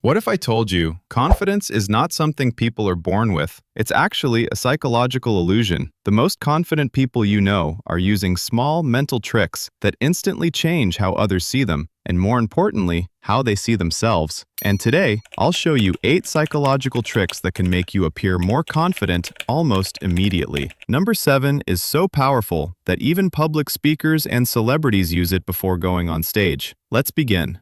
What if I told you confidence is not something people are born with? It's actually a psychological illusion. The most confident people you know are using small mental tricks that instantly change how others see them, and more importantly, how they see themselves. And today, I'll show you 8 psychological tricks that can make you appear more confident almost immediately. Number 7 is so powerful that even public speakers and celebrities use it before going on stage. Let's begin.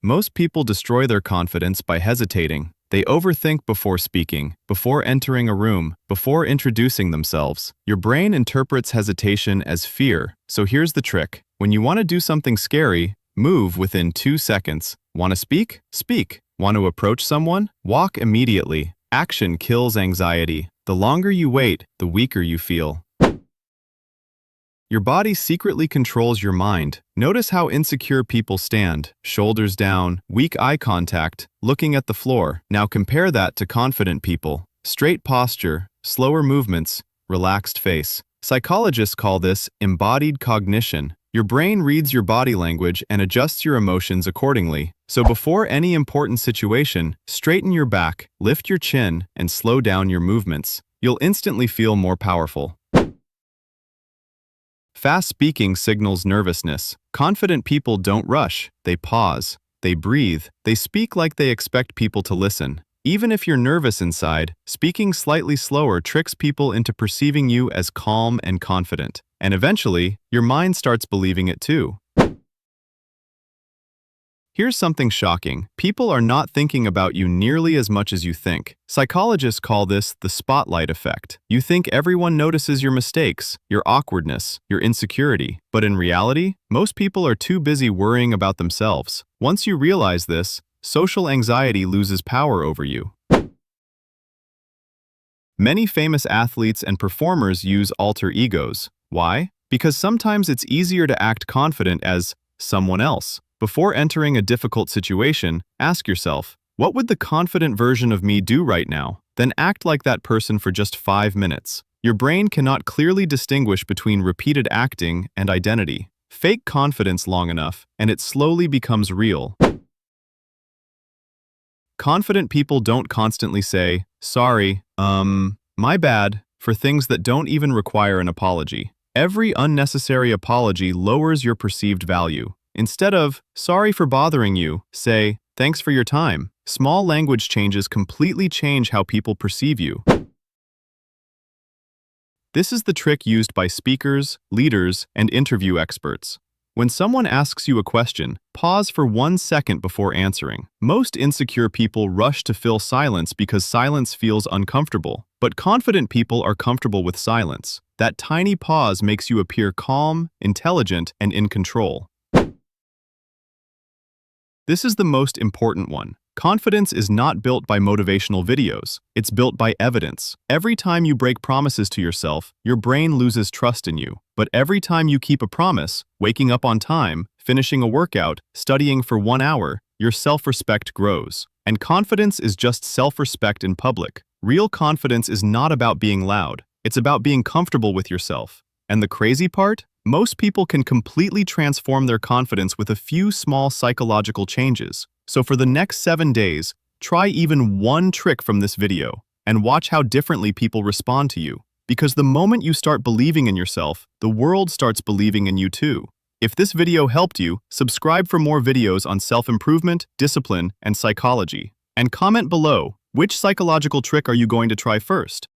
Most people destroy their confidence by hesitating. They overthink before speaking, before entering a room, before introducing themselves. Your brain interprets hesitation as fear, so here's the trick. When you want to do something scary, move within 2 seconds. Want to speak? Speak. Want to approach someone? Walk immediately. Action kills anxiety. The longer you wait, the weaker you feel. Your body secretly controls your mind. Notice how insecure people stand, shoulders down, weak eye contact, looking at the floor. Now compare that to confident people. Straight posture, slower movements, relaxed face. Psychologists call this embodied cognition. Your brain reads your body language and adjusts your emotions accordingly. So before any important situation, straighten your back, lift your chin, and slow down your movements. You'll instantly feel more powerful. Fast speaking signals nervousness. Confident people don't rush. They pause. They breathe. They speak like they expect people to listen. Even if you're nervous inside, speaking slightly slower tricks people into perceiving you as calm and confident. And eventually, your mind starts believing it too. Here's something shocking. People are not thinking about you nearly as much as you think. Psychologists call this the spotlight effect. You think everyone notices your mistakes, your awkwardness, your insecurity. But in reality, most people are too busy worrying about themselves. Once you realize this, social anxiety loses power over you. Many famous athletes and performers use alter egos. Why? Because sometimes it's easier to act confident as someone else. Before entering a difficult situation, ask yourself, what would the confident version of me do right now? Then act like that person for just 5 minutes. Your brain cannot clearly distinguish between repeated acting and identity. Fake confidence long enough, and it slowly becomes real. Confident people don't constantly say, sorry, my bad, for things that don't even require an apology. Every unnecessary apology lowers your perceived value. Instead of, sorry for bothering you, say, thanks for your time. Small language changes completely change how people perceive you. This is the trick used by speakers, leaders, and interview experts. When someone asks you a question, pause for 1 second before answering. Most insecure people rush to fill silence because silence feels uncomfortable. But confident people are comfortable with silence. That tiny pause makes you appear calm, intelligent, and in control. This is the most important one. Confidence is not built by motivational videos. It's built by evidence. Every time you break promises to yourself, your brain loses trust in you. But every time you keep a promise, waking up on time, finishing a workout, studying for 1 hour, your self-respect grows. And confidence is just self-respect in public. Real confidence is not about being loud. It's about being comfortable with yourself. And the crazy part? Most people can completely transform their confidence with a few small psychological changes. So for the next 7 days, try even one trick from this video and watch how differently people respond to you. Because the moment you start believing in yourself, the world starts believing in you too. If this video helped you, subscribe for more videos on self-improvement, discipline, and psychology. And comment below, which psychological trick are you going to try first?